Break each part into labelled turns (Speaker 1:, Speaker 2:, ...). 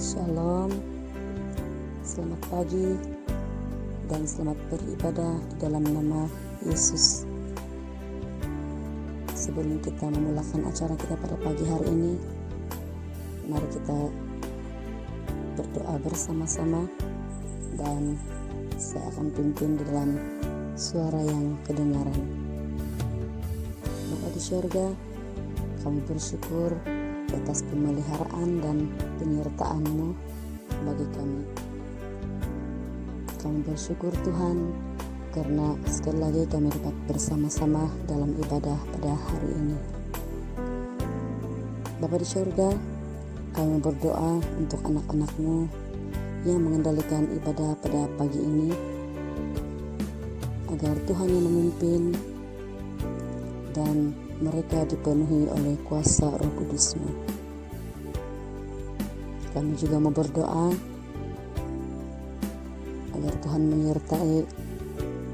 Speaker 1: Shalom, selamat pagi dan selamat beribadah di dalam nama Yesus. Sebelum kita memulakan acara kita pada pagi hari ini, mari kita berdoa bersama-sama dan saya akan pimpin di dalam suara yang kedengaran. Bapa di surga, kami bersyukur atas pemeliharaan dan penyertaan-Mu bagi kami. Kami bersyukur Tuhan karena sekali lagi kami dapat bersama-sama dalam ibadah pada hari ini. Bapa di surga, kami berdoa untuk anak-anak-Mu yang mengendalikan ibadah pada pagi ini, agar Tuhan yang memimpin dan mereka dipenuhi oleh kuasa Roh Kudus-Mu. Kami juga mau berdoa agar Tuhan menyertai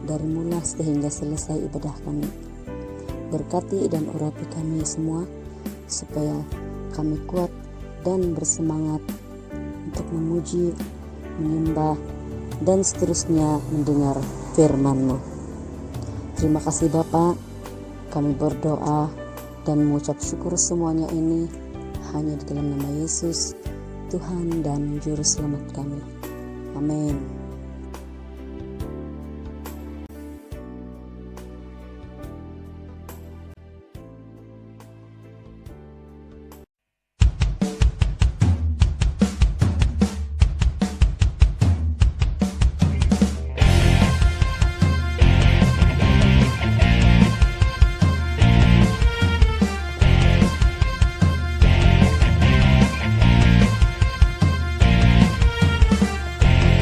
Speaker 1: dari mula sehingga selesai ibadah kami. Berkati dan urapi kami semua supaya kami kuat dan bersemangat untuk memuji, menyembah, dan seterusnya mendengar firman-Mu. Terima kasih Bapa. Kami berdoa dan mengucap syukur semuanya ini hanya di dalam nama Yesus, Tuhan dan Juru Selamat kami. Amin.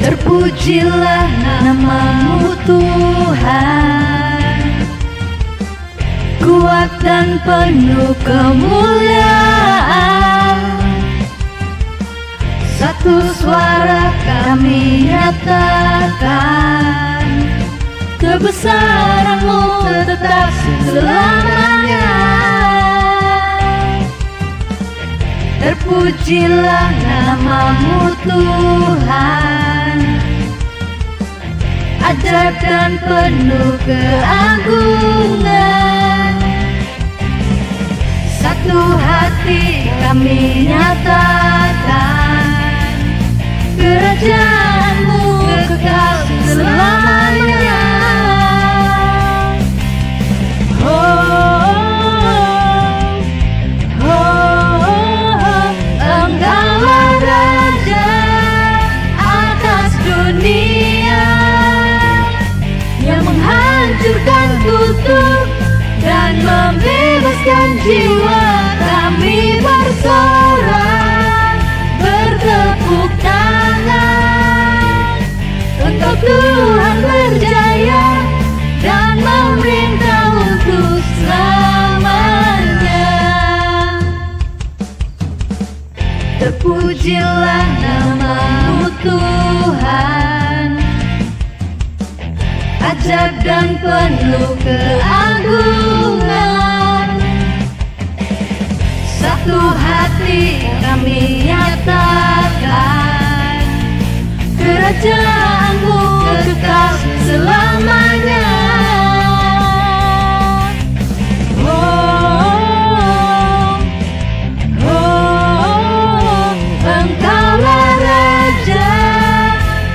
Speaker 2: Terpujilah nama-Mu Tuhan, kuat dan penuh kemuliaan. Satu suara kami nyatakan, kebesaran-Mu tetap selamanya. Terpujilah nama-Mu Tuhan, ajaib dan penuh keagungan. Satu hati kami nyatakan, kerajaan-Mu kekal selamanya. Engkaulah Raja atas dunia, yang menghancurkan kutuk dan membebaskan jiwa. Kami bersorak, bertepuk tangan. Engkau Tuhan berjaya dan memerintah untuk selamanya. Terpujilah nama-Mu Tuhan, ajaib dan penuh keagungan. Satu hati kami nyatakan, kerajaan-Mu kekal selamanya. Engkaulah Raja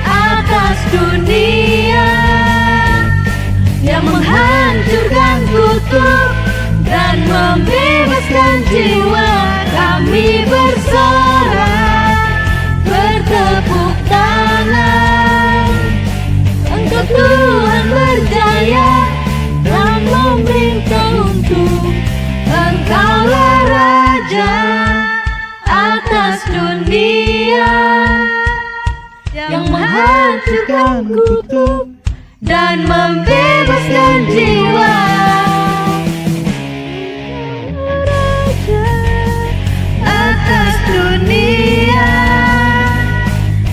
Speaker 2: atas dunia, yang menghancurkan kutuk dan membebaskan jiwa. Kami bersorak, bertepuk tangan. Engkau Tuhan berjaya dan memerintah untuk. Engkaulah Raja atas dunia, yang menghancurkan kutuk dan membebaskan jiwa. Raja atas dunia,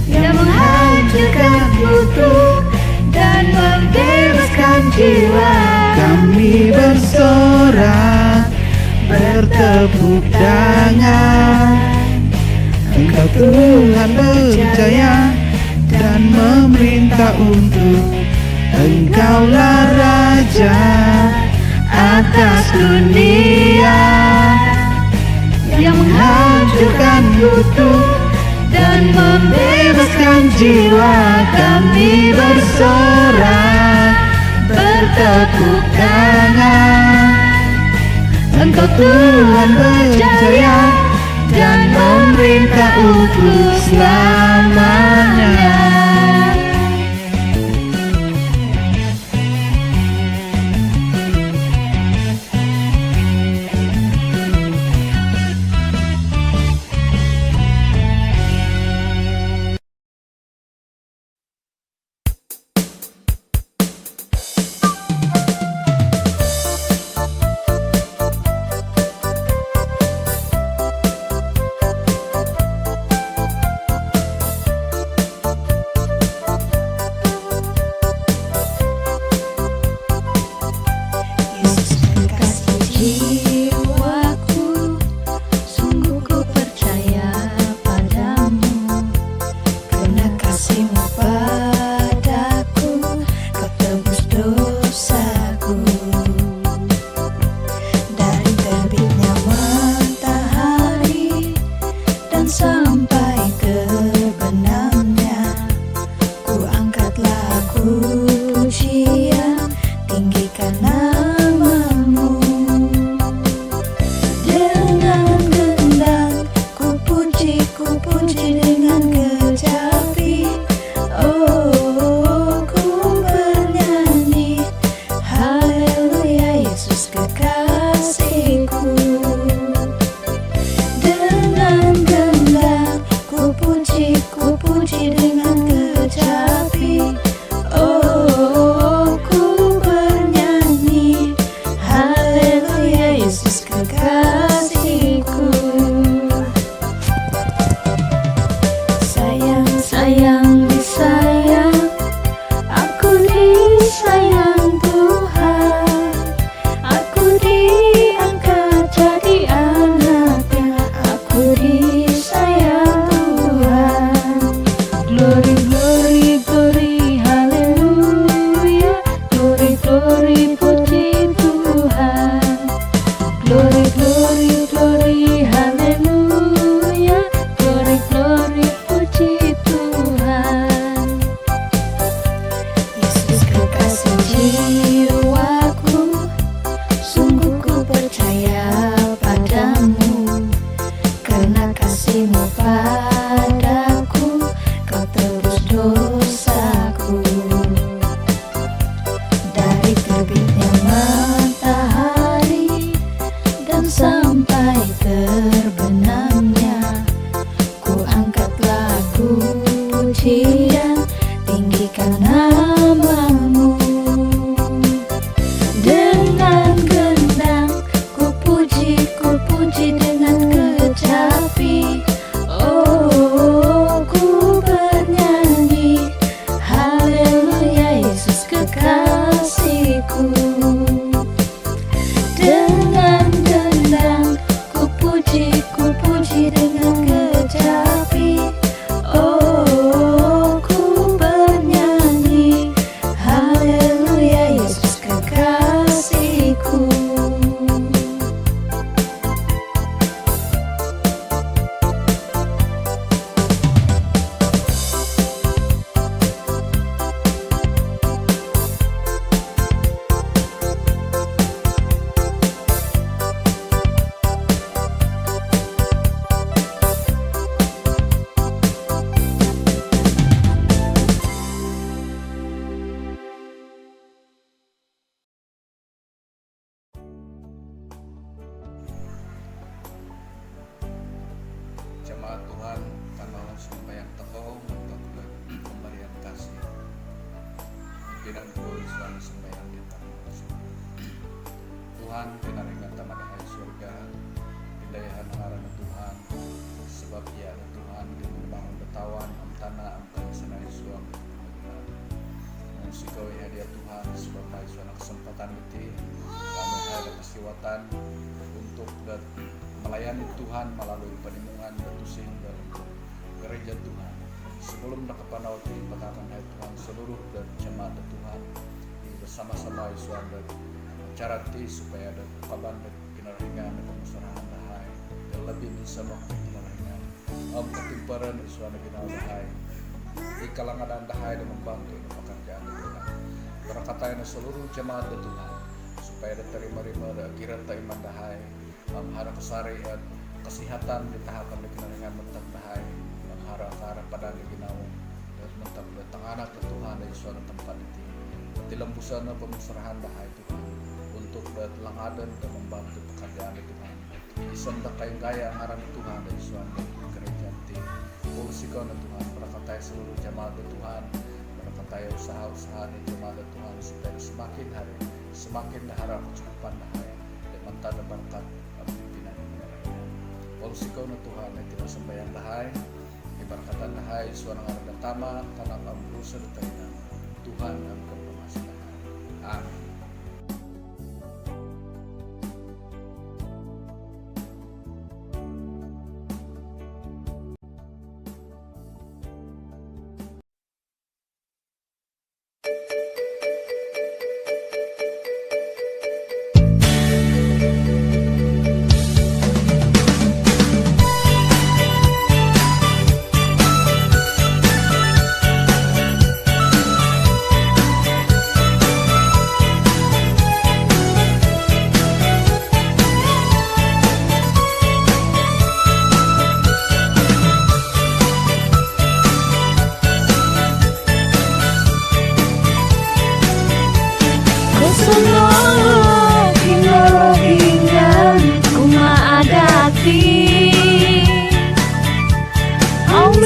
Speaker 2: yang menghancurkan kutuk dan membebaskan jiwa.
Speaker 3: Kami bersorak, bertepuk tangan. Engkau Tuhan berjaya dan memerintah untuk Engkaulah Raja atas dunia, yang menghancurkan kutuk dan membebaskan jiwa. Kami bersorak, bertepuk tangan. Engkau Tuhan berjaya dan memerintah untuk selamanya.
Speaker 4: Jemaat Tuhan, kanalan sembahyang teko untuk pemberian kasih. Bilang dulu suami sembahyang kita. Tuhan, pinaringan taman hai surga, pindayahan ngaran Tuhan, sebab ia ada Tuhan di membangun betawan, amtana, amtana senai suam. Musik kau hadiah Tuhan, sebab hai suana kesempatan itu, kami ada kesiwatan untuk melayani Tuhan melalui penemuan betusing dan gereja Tuhan. Sebelum nakapanawati patakan hai Tuhan seluruh dan jemaat Tuhan bersama-sama Tuhan dan carati supaya ada kaban dan kinarahingan dan kemusarahan dahai dan lebih bisa waktu kinarahingan ketimparan Tuhan ginawa dahai di kalangan dan dahai dan membantu pekerjaan Tuhan. Berkatain seluruh jemaat Tuhan supaya ada terima-terima ada kirata iman dahai ada kesarian kesehatan di tahapan di kinarahingan mentang dahai harap pada ginau dan mentang datang anak Tuhan dari suatu tempat itu di lembusan pemusrahan dahai Tuhan untuk langadan dan membantu pekerjaan Tuhan isem kayak gaya ngaran Tuhan dari suatu gereja ti polisikan Tuhan berkatai seluruh jemaat Tuhan berkatai usaha-usaha di jemaat Tuhan supaya semakin hari semakin harap kecukupan dahai dan mentang berkat pimpinan polisikan Tuhan yang tidak sembahyang dahai berkatan dahai suara ngaran datama tanah pamrusa detaina Tuhan akan pemasalahan. Amin.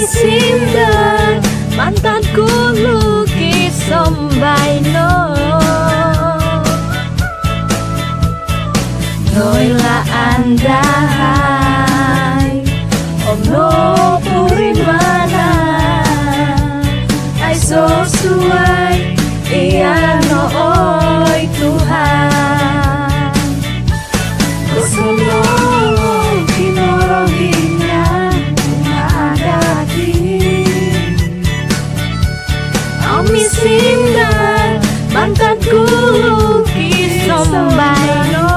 Speaker 2: Sindan mantanku lukis sombaino Noila andai Om no purimana Ai sesuai Iya no oi Tuhan Kusuno kinorohinya Sindan mantanku lukis sombaino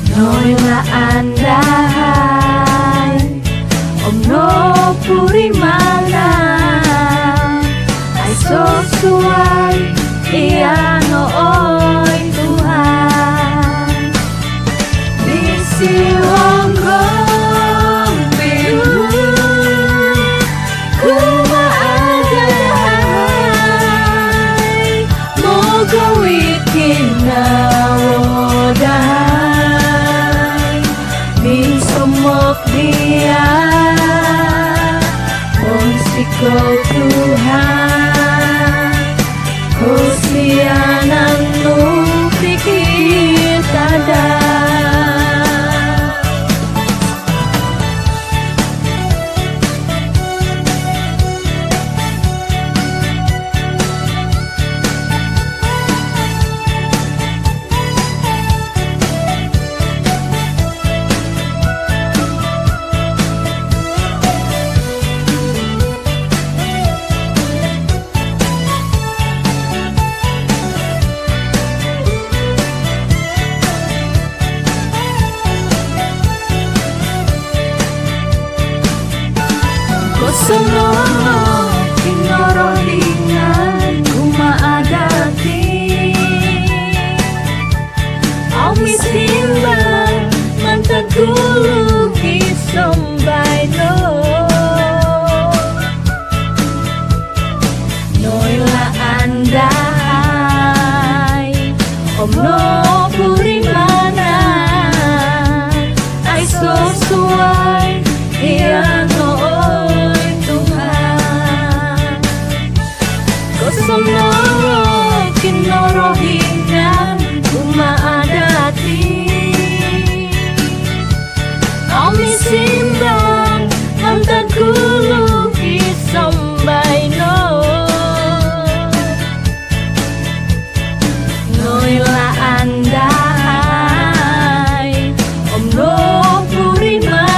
Speaker 2: Noila andai Om no purimana Ai sesuai Iya no oi Tuhan Bisi wonggong Kau Tuhan, kesiananmu pikir tada. Kosono kinorohingan kumaadati Aumi simban mantanku lukis sombaino Noila andai Om no purimana Ai sesuai Iya no Kosono kinorohingan kumaadati Aumi simban mantanku lukis sombaino Noila andai Om no purimana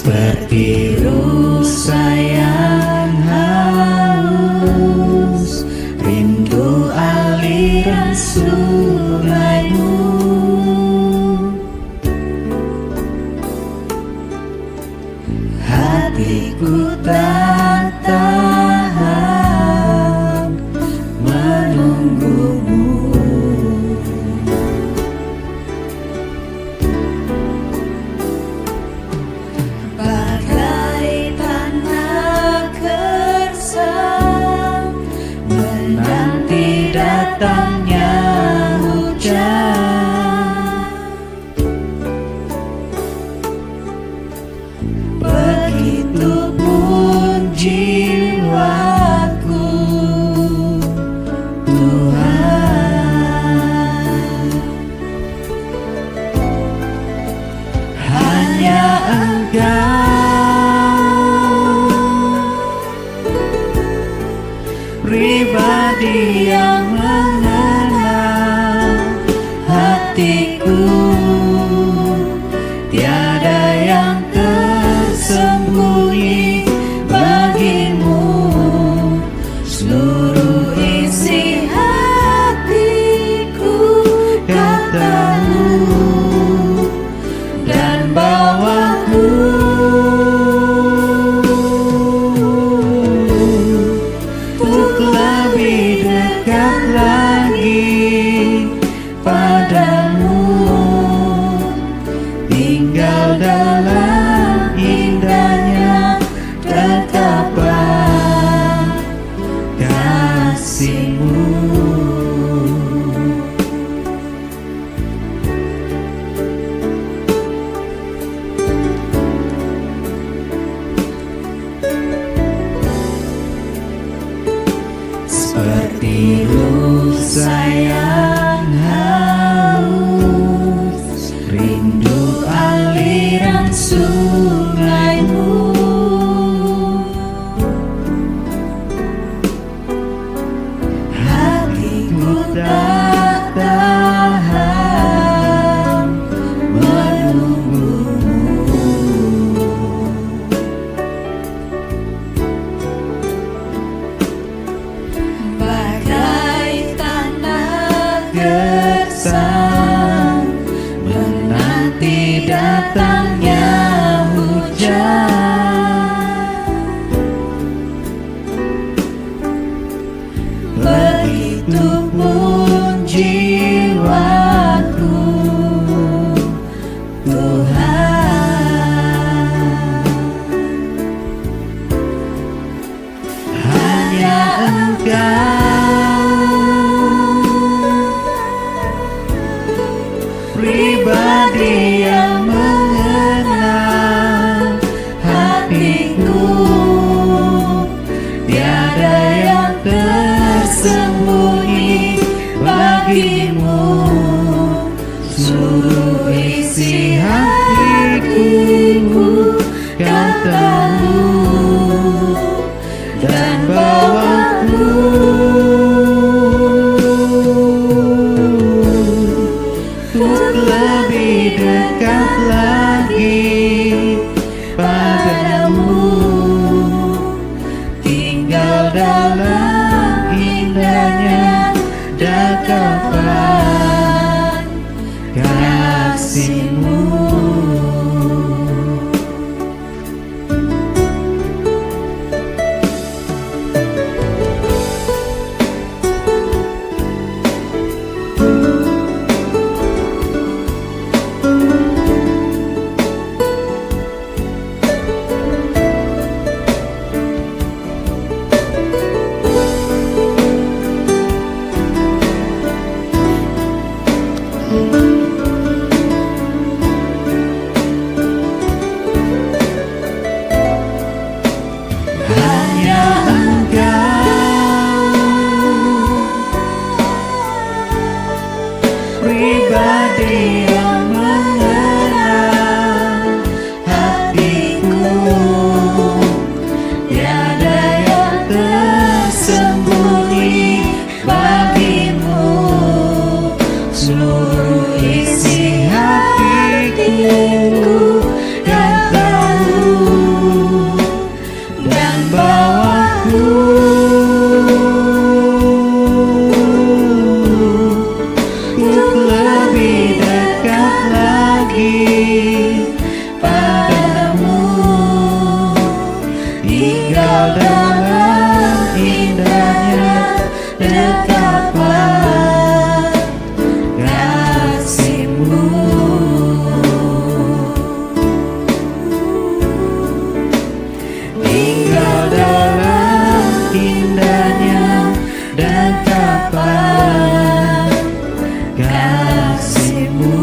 Speaker 3: seperti rusa yang haus, rindu aliran sungaimu. Hatiku tak tahan menunggumu. Bagai tanah gersang menanti datangnya hujan, begitupun jiwaku, Tuhan. Hanya Engkau pribadi yang mengenal hatiku, tiada yang tersembunyi bagimu. Seluruh isi hatiku Kau tahu dan bawaku untuk lebih dekat lagi padamu, tinggal dalam indahnya tatapan kasih-Mu. Seperti rusa yang haus, rindu aliran sungaimu. Hatiku tak tahan menunggumu. Bagai tanah gersang menanti datangnya hujan, begitupun jiwaku, Tuhan. Hanya Engkau pribadi yang mengenal hatiku, tiada yang tersembunyi bagimu. Seluruh isi hatiku Kau tahu dan bawaku untuk lebih dekat lagi padamu, tinggal dalam indahnya datapan kasih-Mu. seluruh isi hatiku, Kau tahu kekasihmu. Tinggal dalam indahnya dan tapan kasihmu.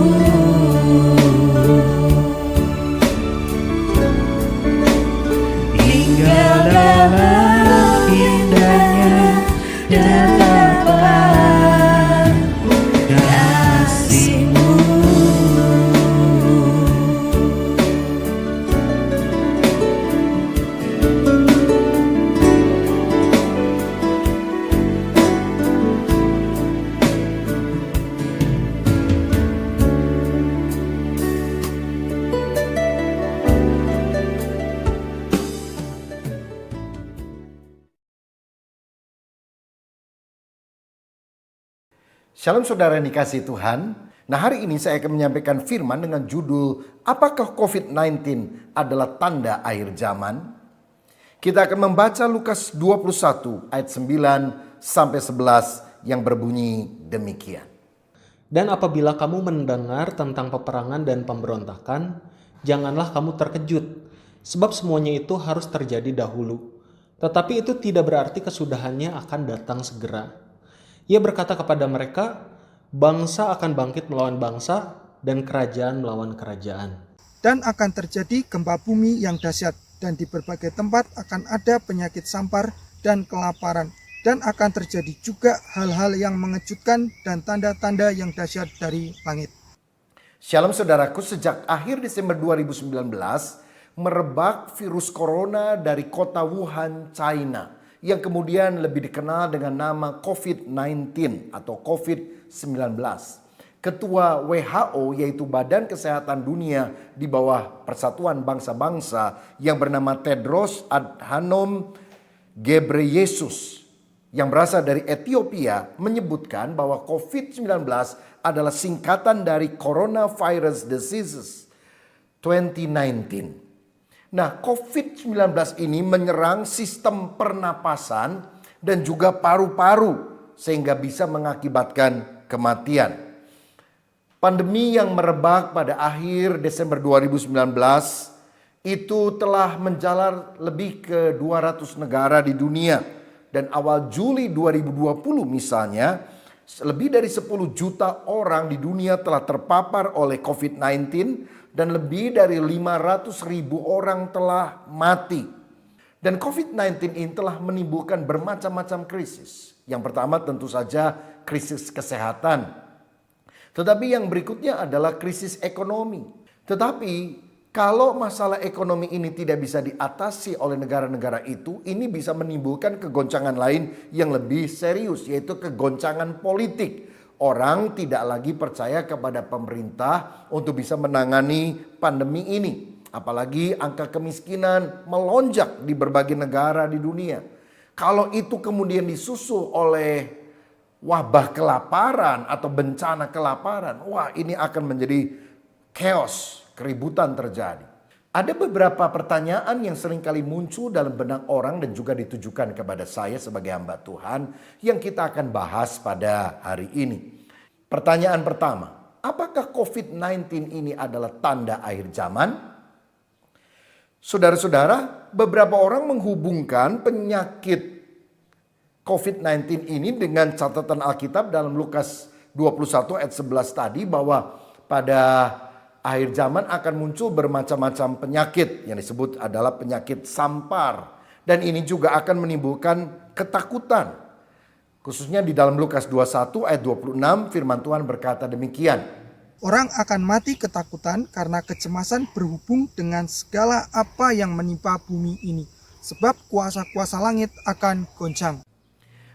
Speaker 3: Tinggal dalam indahnya dan tapan kasihmu.
Speaker 5: Shalom saudara yang dikasihi Tuhan. Nah, hari ini saya akan menyampaikan firman dengan judul apakah COVID-19 adalah tanda akhir zaman? Kita akan membaca Lukas 21 ayat 9 sampai 11 yang berbunyi demikian.
Speaker 6: Dan apabila kamu mendengar tentang peperangan dan pemberontakan, janganlah kamu terkejut, sebab semuanya itu harus terjadi dahulu. Tetapi itu tidak berarti kesudahannya akan datang segera. Ia berkata kepada mereka, bangsa akan bangkit melawan bangsa dan kerajaan melawan kerajaan.
Speaker 7: Dan akan terjadi gempa bumi yang dahsyat, dan di berbagai tempat akan ada penyakit sampar dan kelaparan. Dan akan terjadi juga hal-hal yang mengejutkan dan tanda-tanda yang dahsyat dari langit.
Speaker 5: Shalom saudaraku, sejak akhir Desember 2019 merebak virus corona dari kota Wuhan, China, yang kemudian lebih dikenal dengan nama COVID-19 atau COVID-19. Ketua WHO yaitu Badan Kesehatan Dunia di bawah Persatuan Bangsa-Bangsa yang bernama Tedros Adhanom Ghebreyesus yang berasal dari Ethiopia menyebutkan bahwa COVID-19 adalah singkatan dari Coronavirus Diseases 2019. Nah, COVID-19 ini menyerang sistem pernapasan dan juga paru-paru sehingga bisa mengakibatkan kematian. Pandemi yang merebak pada akhir Desember 2019 itu telah menjalar lebih ke 200 negara di dunia. Dan awal Juli 2020 misalnya, lebih dari 10 juta orang di dunia telah terpapar oleh COVID-19 dan lebih dari 500.000 orang telah mati. Dan COVID-19 ini telah menimbulkan bermacam-macam krisis. Yang pertama tentu saja krisis kesehatan. Tetapi yang berikutnya adalah krisis ekonomi. Tetapi kalau masalah ekonomi ini tidak bisa diatasi oleh negara-negara itu, ini bisa menimbulkan kegoncangan lain yang lebih serius, yaitu kegoncangan politik. Orang tidak lagi percaya kepada pemerintah untuk bisa menangani pandemi ini. Apalagi angka kemiskinan melonjak di berbagai negara di dunia. Kalau itu kemudian disusul oleh wabah kelaparan atau bencana kelaparan, wah ini akan menjadi chaos, keributan terjadi. Ada beberapa pertanyaan yang seringkali muncul dalam benak orang dan juga ditujukan kepada saya sebagai hamba Tuhan yang kita akan bahas pada hari ini. Pertanyaan pertama, apakah COVID-19 ini adalah tanda akhir zaman? Saudara-saudara, beberapa orang menghubungkan penyakit COVID-19 ini dengan catatan Alkitab dalam Lukas 21 ayat 11 tadi bahwa pada akhir zaman akan muncul bermacam-macam penyakit yang disebut adalah penyakit sampar. Dan ini juga akan menimbulkan ketakutan. Khususnya di dalam Lukas 21 ayat 26 firman Tuhan berkata demikian.
Speaker 7: Orang akan mati ketakutan karena kecemasan berhubung dengan segala apa yang menimpa bumi ini. Sebab kuasa-kuasa langit akan goncang.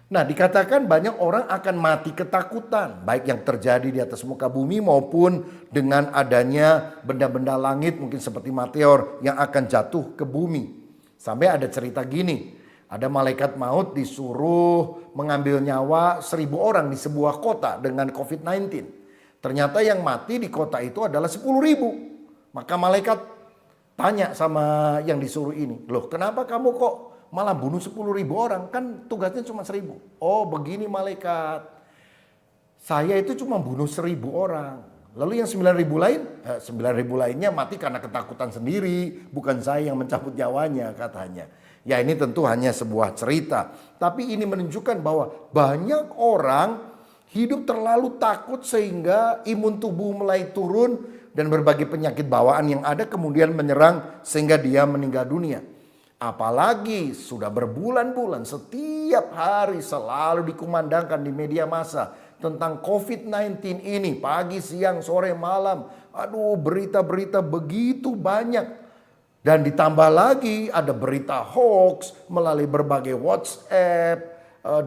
Speaker 5: Nah, dikatakan banyak orang akan mati ketakutan, baik yang terjadi di atas muka bumi maupun dengan adanya benda-benda langit mungkin seperti meteor yang akan jatuh ke bumi. Sampai ada cerita gini, ada malaikat maut disuruh mengambil nyawa 1.000 orang di sebuah kota dengan COVID-19. Ternyata yang mati di kota itu adalah 10.000. Maka malaikat tanya sama yang disuruh ini, loh kenapa kamu kok malah bunuh 10.000 orang, kan tugasnya cuma 1.000. Oh begini malaikat, saya itu cuma bunuh 1.000 orang. Lalu yang 9.000 lain, 9.000 lainnya mati karena ketakutan sendiri, bukan saya yang mencabut nyawanya katanya. Ya ini tentu hanya sebuah cerita, tapi ini menunjukkan bahwa banyak orang hidup terlalu takut sehingga imun tubuh mulai turun dan berbagai penyakit bawaan yang ada kemudian menyerang sehingga dia meninggal dunia. Apalagi sudah berbulan-bulan setiap hari selalu dikumandangkan di media massa tentang COVID-19 ini, pagi, siang, sore, malam. Aduh, berita-berita begitu banyak. Dan ditambah lagi ada berita hoax melalui berbagai WhatsApp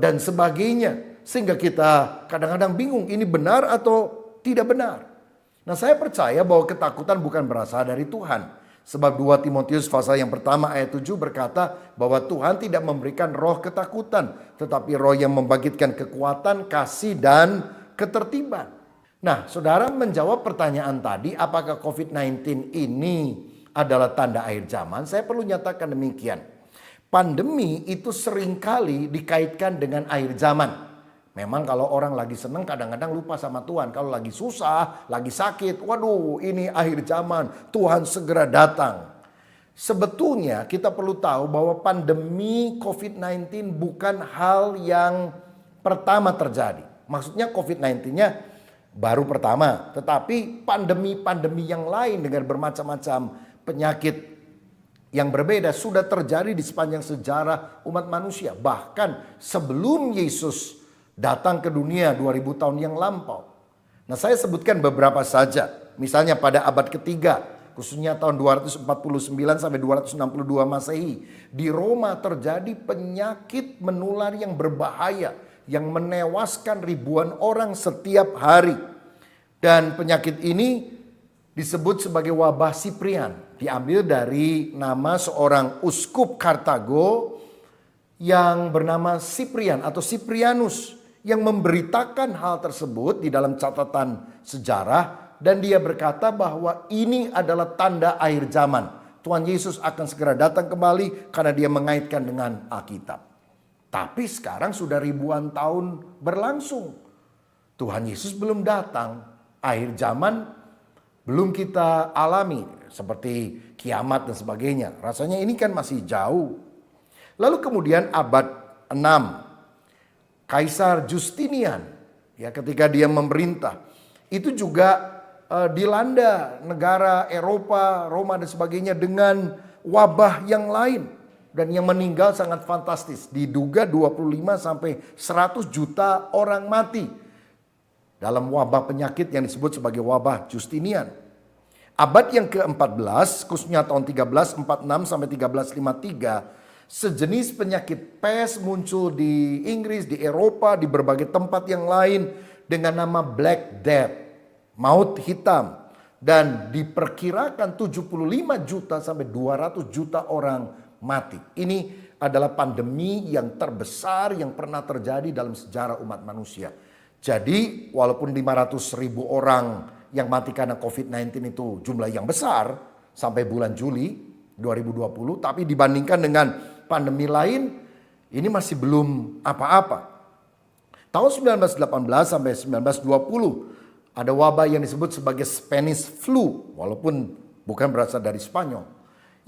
Speaker 5: dan sebagainya. Sehingga kita kadang-kadang bingung ini benar atau tidak benar. Nah, saya percaya bahwa ketakutan bukan berasal dari Tuhan. Sebab 2 Timotius pasal yang pertama ayat 7 berkata bahwa Tuhan tidak memberikan roh ketakutan, tetapi roh yang membangkitkan kekuatan, kasih, dan ketertiban. Nah, saudara menjawab pertanyaan tadi, apakah COVID-19 ini adalah tanda akhir zaman? Saya perlu nyatakan demikian. Pandemi itu seringkali dikaitkan dengan akhir zaman. Memang kalau orang lagi seneng kadang-kadang lupa sama Tuhan. Kalau lagi susah, lagi sakit, waduh ini akhir zaman, Tuhan segera datang. Sebetulnya kita perlu tahu bahwa pandemi COVID-19 bukan hal yang pertama terjadi. Maksudnya COVID-19-nya baru pertama. Tetapi pandemi-pandemi yang lain dengan bermacam-macam penyakit yang berbeda sudah terjadi di sepanjang sejarah umat manusia. Bahkan sebelum Yesus datang ke dunia 2000 tahun yang lampau. Nah, saya sebutkan beberapa saja. Misalnya pada abad ketiga, khususnya tahun 249 sampai 262 Masehi, di Roma terjadi penyakit menular yang berbahaya yang menewaskan ribuan orang setiap hari. Dan penyakit ini disebut sebagai wabah Siprian, diambil dari nama seorang uskup Kartago yang bernama Siprian atau Siprianus, yang memberitakan hal tersebut di dalam catatan sejarah, dan dia berkata bahwa ini adalah tanda akhir zaman. Tuhan Yesus akan segera datang kembali karena dia mengaitkan dengan Alkitab. Tapi sekarang sudah ribuan tahun berlangsung. Tuhan Yesus belum datang. Akhir zaman belum kita alami seperti kiamat dan sebagainya. Rasanya ini kan masih jauh. Lalu kemudian abad 6. Kaisar Justinian, ya ketika dia memerintah, itu juga dilanda negara Eropa, Roma dan sebagainya dengan wabah yang lain. Dan yang meninggal sangat fantastis. Diduga 25 sampai 100 juta orang mati dalam wabah penyakit yang disebut sebagai wabah Justinian. Abad yang ke-14, khususnya tahun 1346 sampai 1353, sejenis penyakit pes muncul di Inggris, di Eropa, di berbagai tempat yang lain dengan nama Black Death, maut hitam. Dan diperkirakan 75 juta sampai 200 juta orang mati. Ini adalah pandemi yang terbesar yang pernah terjadi dalam sejarah umat manusia. Jadi walaupun 500.000 orang yang mati karena COVID-19 itu jumlah yang besar sampai bulan Juli 2020, tapi dibandingkan dengan pandemi lain, ini masih belum apa-apa. Tahun 1918 sampai 1920 ada wabah yang disebut sebagai Spanish flu, walaupun bukan berasal dari Spanyol.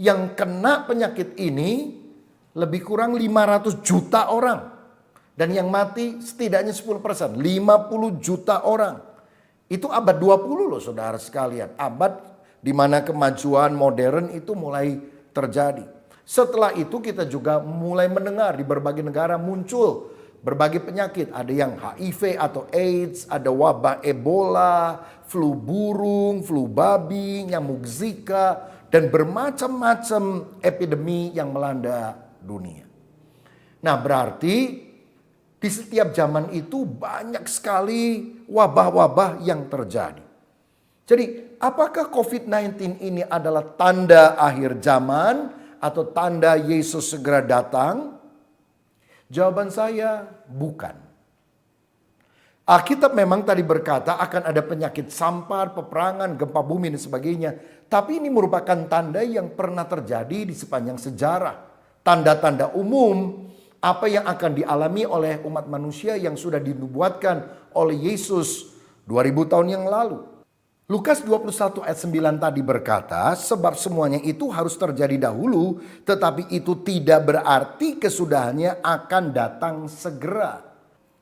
Speaker 5: Yang kena penyakit ini lebih kurang 500 juta orang. Dan yang mati setidaknya 10%, 50 juta orang. Itu abad 20 loh saudara sekalian. Abad di mana kemajuan modern itu mulai terjadi. Setelah itu kita juga mulai mendengar di berbagai negara muncul berbagai penyakit. Ada yang HIV atau AIDS, ada wabah Ebola, flu burung, flu babi, nyamuk Zika, dan bermacam-macam epidemi yang melanda dunia. Nah, berarti di setiap zaman itu banyak sekali wabah-wabah yang terjadi. Jadi, apakah COVID-19 ini adalah tanda akhir zaman atau tanda Yesus segera datang? Jawaban saya bukan. Alkitab memang tadi berkata akan ada penyakit sampar, peperangan, gempa bumi dan sebagainya. Tapi ini merupakan tanda yang pernah terjadi di sepanjang sejarah. Tanda-tanda umum apa yang akan dialami oleh umat manusia yang sudah dinubuatkan oleh Yesus 2000 tahun yang lalu. Lukas 21 ayat 9 tadi berkata, sebab semuanya itu harus terjadi dahulu, tetapi itu tidak berarti kesudahannya akan datang segera.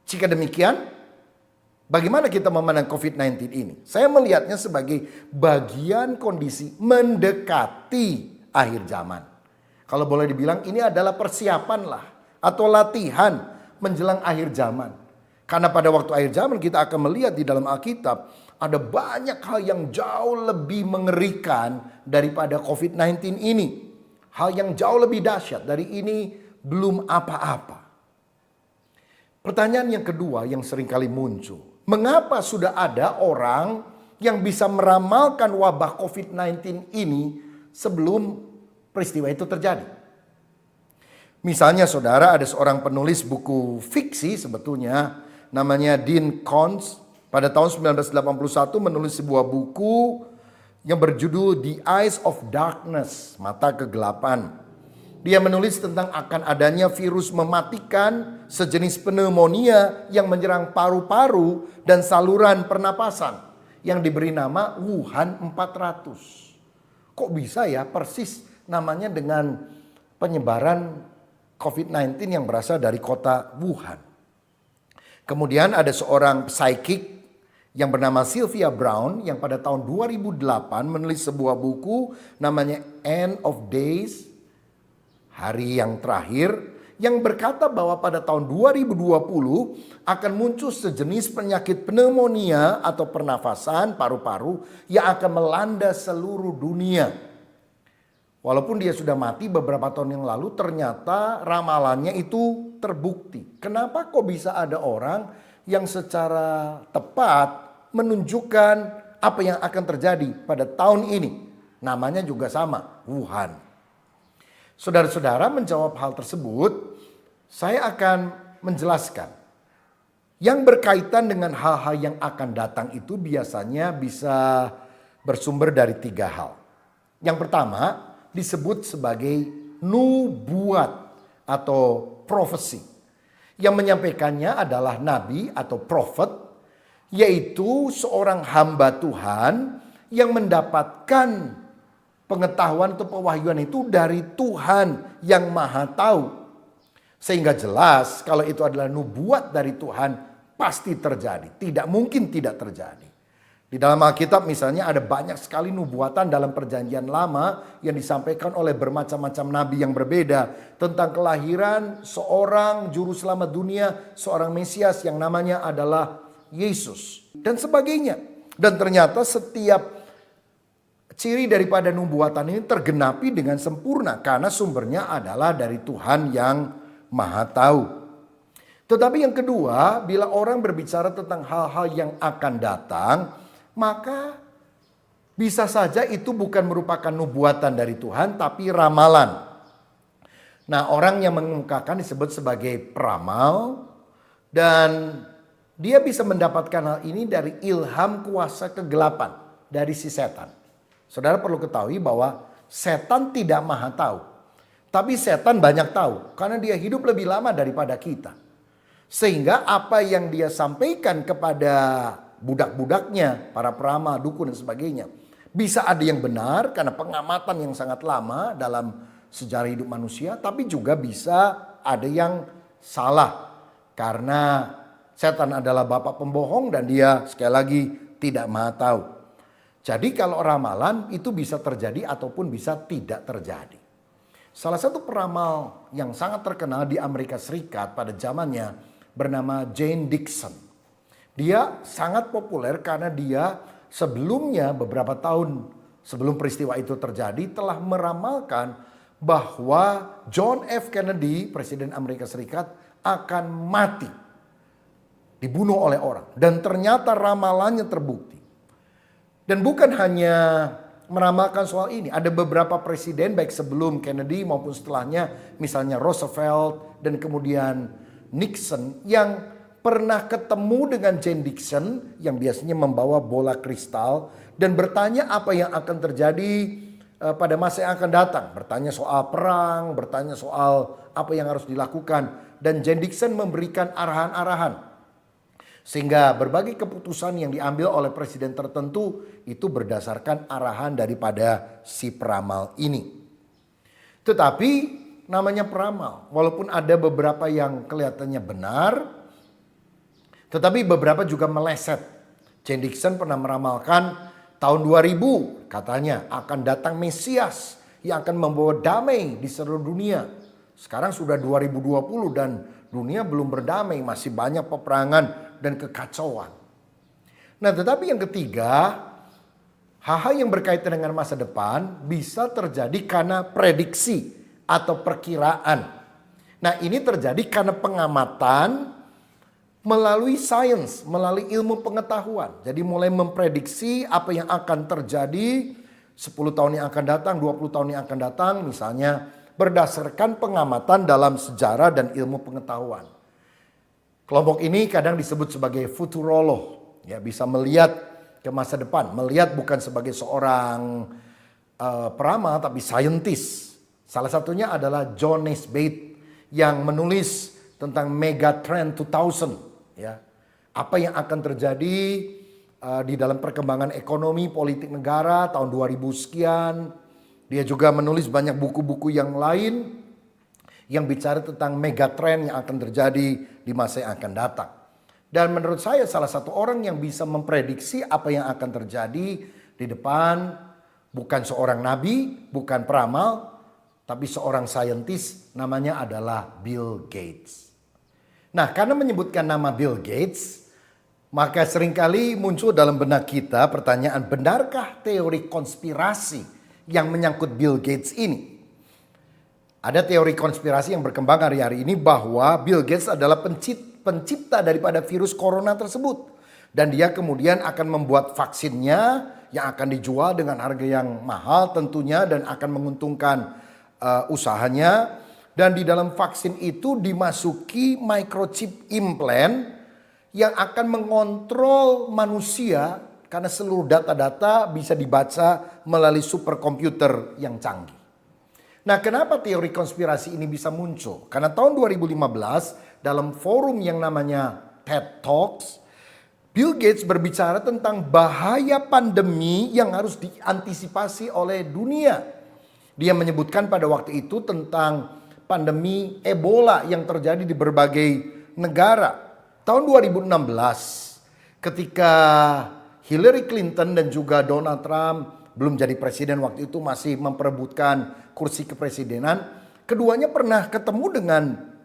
Speaker 5: Jika demikian, bagaimana kita memandang COVID-19 ini? Saya melihatnya sebagai bagian kondisi mendekati akhir zaman. Kalau boleh dibilang ini adalah persiapan lah atau latihan menjelang akhir zaman. Karena pada waktu akhir zaman kita akan melihat di dalam Alkitab ada banyak hal yang jauh lebih mengerikan daripada COVID-19 ini. Hal yang jauh lebih dahsyat dari ini belum apa-apa. Pertanyaan yang kedua yang seringkali muncul. Mengapa sudah ada orang yang bisa meramalkan wabah COVID-19 ini sebelum peristiwa itu terjadi? Misalnya saudara, ada seorang penulis buku fiksi sebetulnya namanya Dean Koontz. Pada tahun 1981 menulis sebuah buku yang berjudul The Eyes of Darkness, Mata Kegelapan. Dia menulis tentang akan adanya virus mematikan sejenis pneumonia yang menyerang paru-paru dan saluran pernapasan yang diberi nama Wuhan 400. Kok bisa ya persis namanya dengan penyebaran COVID-19 yang berasal dari kota Wuhan. Kemudian ada seorang psychic yang bernama Sylvia Brown yang pada tahun 2008 menulis sebuah buku namanya End of Days, Hari yang Terakhir, yang berkata bahwa pada tahun 2020 akan muncul sejenis penyakit pneumonia atau pernafasan paru-paru yang akan melanda seluruh dunia. Walaupun dia sudah mati beberapa tahun yang lalu, ternyata ramalannya itu terbukti. Kenapa kok bisa ada orang yang secara tepat menunjukkan apa yang akan terjadi pada tahun ini? Namanya juga sama, Wuhan. Saudara-saudara, menjawab hal tersebut, saya akan menjelaskan. Yang berkaitan dengan hal-hal yang akan datang itu biasanya bisa bersumber dari 3 hal. Yang pertama disebut sebagai nubuat atau prophecy. Yang menyampaikannya adalah nabi atau prophet, yaitu seorang hamba Tuhan yang mendapatkan pengetahuan atau pewahyuan itu dari Tuhan yang Maha Tahu. Sehingga jelas kalau itu adalah nubuat dari Tuhan pasti terjadi, tidak mungkin tidak terjadi. Di dalam Alkitab misalnya ada banyak sekali nubuatan dalam perjanjian lama yang disampaikan oleh bermacam-macam nabi yang berbeda tentang kelahiran seorang juru selamat dunia, seorang Mesias yang namanya adalah Yesus dan sebagainya. Dan ternyata setiap ciri daripada nubuatan ini tergenapi dengan sempurna karena sumbernya adalah dari Tuhan yang Maha Tahu. Tetapi yang kedua, bila orang berbicara tentang hal-hal yang akan datang, maka bisa saja itu bukan merupakan nubuatan dari Tuhan tapi ramalan. Nah, orang yang mengemukakan disebut sebagai peramal dan dia bisa mendapatkan hal ini dari ilham kuasa kegelapan dari si setan. Saudara perlu ketahui bahwa setan tidak maha tahu. Tapi setan banyak tahu karena dia hidup lebih lama daripada kita. Sehingga apa yang dia sampaikan kepada budak-budaknya, para peramal, dukun dan sebagainya, bisa ada yang benar karena pengamatan yang sangat lama dalam sejarah hidup manusia, tapi juga bisa ada yang salah karena setan adalah bapak pembohong dan dia sekali lagi tidak maha tahu. Jadi kalau ramalan itu bisa terjadi ataupun bisa tidak terjadi. Salah satu peramal yang sangat terkenal di Amerika Serikat pada zamannya bernama Jane Dixon. Dia sangat populer karena dia sebelumnya beberapa tahun sebelum peristiwa itu terjadi telah meramalkan bahwa John F. Kennedy, Presiden Amerika Serikat, akan mati. Dibunuh oleh orang. Dan ternyata ramalannya terbukti. Dan bukan hanya meramalkan soal ini. Ada beberapa presiden baik sebelum Kennedy maupun setelahnya. Misalnya Roosevelt dan kemudian Nixon yang pernah ketemu dengan Jane Dixon yang biasanya membawa bola kristal dan bertanya apa yang akan terjadi pada masa yang akan datang. Bertanya soal perang, bertanya soal apa yang harus dilakukan. Dan Jane Dixon memberikan arahan-arahan. Sehingga berbagai keputusan yang diambil oleh presiden tertentu itu berdasarkan arahan daripada si peramal ini. Tetapi namanya peramal, walaupun ada beberapa yang kelihatannya benar, tetapi beberapa juga meleset. Jane Dixon pernah meramalkan tahun 2000 katanya akan datang Mesias yang akan membawa damai di seluruh dunia. Sekarang sudah 2020 dan dunia belum berdamai, masih banyak peperangan dan kekacauan. Nah, tetapi yang ketiga, hal-hal yang berkaitan dengan masa depan bisa terjadi karena prediksi atau perkiraan. Nah, ini terjadi karena pengamatan melalui sains, melalui ilmu pengetahuan. Jadi mulai memprediksi apa yang akan terjadi 10 tahun yang akan datang, 20 tahun yang akan datang, misalnya berdasarkan pengamatan dalam sejarah dan ilmu pengetahuan. Kelompok ini kadang disebut sebagai futurolog, ya, bisa melihat ke masa depan, melihat bukan sebagai seorang peramal tapi saintis. Salah satunya adalah John Naisbitt yang menulis tentang Megatrend 2000, ya. Apa yang akan terjadi di dalam perkembangan ekonomi, politik negara tahun 2000 sekian. Dia juga menulis banyak buku-buku yang lain yang bicara tentang megatrend yang akan terjadi di masa yang akan datang. Dan menurut saya salah satu orang yang bisa memprediksi apa yang akan terjadi di depan bukan seorang nabi, bukan peramal, tapi seorang saintis, namanya adalah Bill Gates. Nah, karena menyebutkan nama Bill Gates, maka seringkali muncul dalam benak kita pertanyaan, benarkah teori konspirasi yang menyangkut Bill Gates ini? Ada teori konspirasi yang berkembang hari-hari ini bahwa Bill Gates adalah pencipta daripada virus corona tersebut. Dan dia kemudian akan membuat vaksinnya yang akan dijual dengan harga yang mahal tentunya dan akan menguntungkan usahanya. Dan di dalam vaksin itu dimasuki microchip implant yang akan mengontrol manusia karena seluruh data-data bisa dibaca melalui superkomputer yang canggih. Nah, kenapa teori konspirasi ini bisa muncul? Karena tahun 2015 dalam forum yang namanya TED Talks, Bill Gates berbicara tentang bahaya pandemi yang harus diantisipasi oleh dunia. Dia menyebutkan pada waktu itu tentang pandemi Ebola yang terjadi di berbagai negara. Tahun 2016 ketika Hillary Clinton dan juga Donald Trump belum jadi presiden waktu itu, masih memperebutkan kursi kepresidenan, keduanya pernah ketemu dengan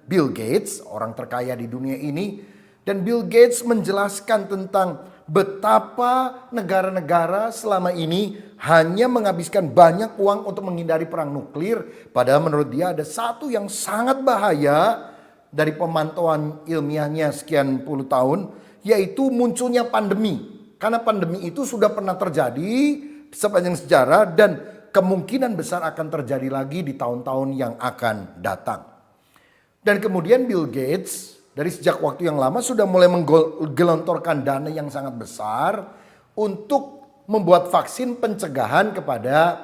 Speaker 5: Bill Gates, orang terkaya di dunia ini. Dan Bill Gates menjelaskan tentang betapa negara-negara selama ini hanya menghabiskan banyak uang untuk menghindari perang nuklir. Padahal menurut dia ada satu yang sangat bahaya dari pemantauan ilmiahnya sekian puluh tahun, yaitu munculnya pandemi. Karena pandemi itu sudah pernah terjadi sepanjang sejarah dan kemungkinan besar akan terjadi lagi di tahun-tahun yang akan datang. Dan kemudian Bill Gates dari sejak waktu yang lama sudah mulai menggelontorkan dana yang sangat besar untuk membuat vaksin pencegahan kepada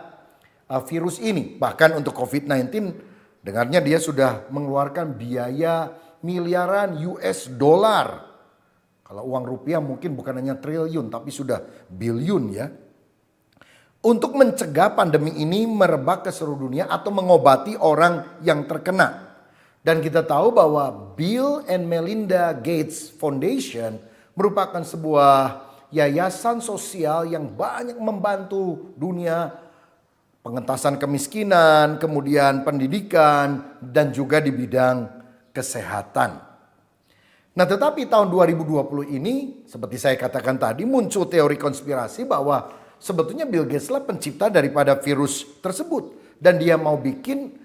Speaker 5: virus ini. Bahkan untuk COVID-19 dengarnya dia sudah mengeluarkan biaya miliaran US dollar. Kalau uang rupiah mungkin bukan hanya triliun tapi sudah biliun ya. Untuk mencegah pandemi ini merebak ke seluruh dunia atau mengobati orang yang terkena. Dan kita tahu bahwa Bill and Melinda Gates Foundation merupakan sebuah yayasan sosial yang banyak membantu dunia. Pengentasan kemiskinan, kemudian pendidikan, dan juga di bidang kesehatan. Nah, tetapi tahun 2020 ini seperti saya katakan tadi muncul teori konspirasi bahwa sebetulnya Bill Gates lah pencipta daripada virus tersebut. Dan dia mau bikin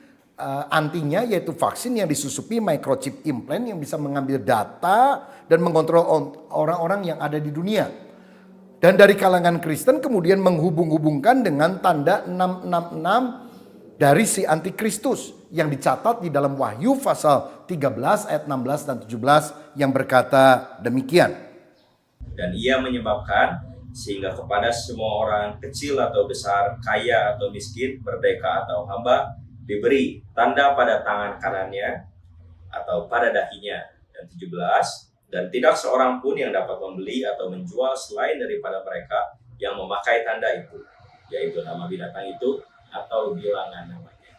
Speaker 5: antinya yaitu vaksin yang disusupi microchip implant yang bisa mengambil data dan mengontrol orang-orang yang ada di dunia. Dan dari kalangan Kristen kemudian menghubung-hubungkan dengan tanda 666 dari si antikristus yang dicatat di dalam Wahyu pasal 13 ayat 16 dan 17 yang berkata demikian.
Speaker 8: Dan ia menyebabkan sehingga kepada semua orang kecil atau besar, kaya atau miskin, merdeka atau hamba, diberi tanda pada tangan kanannya atau pada dahinya. Dan 17, Dan tidak seorang pun yang dapat membeli atau menjual selain daripada mereka yang memakai tanda itu, yaitu nama binatang itu atau bilangan namanya.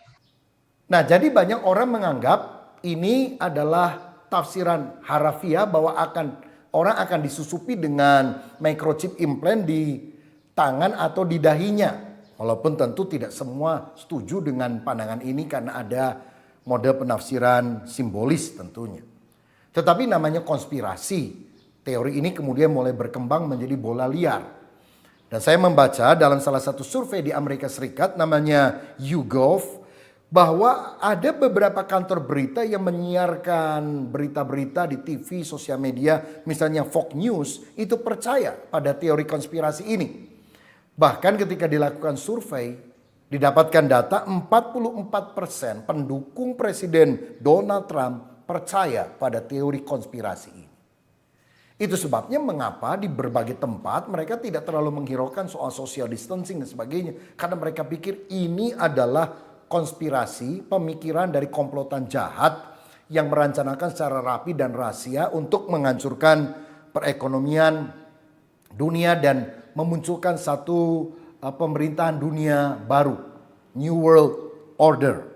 Speaker 5: Nah, jadi banyak orang menganggap ini adalah tafsiran harafiah bahwa orang akan disusupi dengan microchip implant di tangan atau di dahinya. Walaupun tentu tidak semua setuju dengan pandangan ini karena ada model penafsiran simbolis tentunya. Tetapi namanya konspirasi. Teori ini kemudian mulai berkembang menjadi bola liar. Dan saya membaca dalam salah satu survei di Amerika Serikat namanya YouGov, bahwa ada beberapa kantor berita yang menyiarkan berita-berita di TV, sosial media, misalnya Fox News, itu percaya pada teori konspirasi ini. Bahkan ketika dilakukan survei, didapatkan data 44% pendukung Presiden Donald Trump percaya pada teori konspirasi ini. Itu sebabnya mengapa di berbagai tempat mereka tidak terlalu menghiraukan soal social distancing dan sebagainya. Karena mereka pikir ini adalah konspirasi, pemikiran dari komplotan jahat yang merencanakan secara rapi dan rahasia untuk menghancurkan perekonomian dunia dan memunculkan satu pemerintahan dunia baru, New World Order.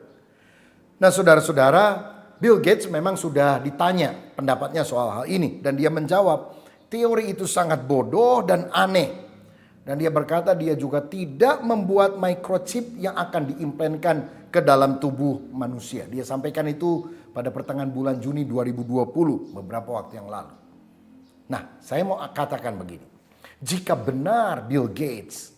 Speaker 5: Nah, saudara-saudara, Bill Gates memang sudah ditanya pendapatnya soal hal ini dan dia menjawab, teori itu sangat bodoh dan aneh. Dan dia berkata dia juga tidak membuat microchip yang akan diimplantkan ke dalam tubuh manusia. Dia sampaikan itu pada pertengahan bulan Juni 2020, beberapa waktu yang lalu. Nah, saya mau katakan begini. Jika benar Bill Gates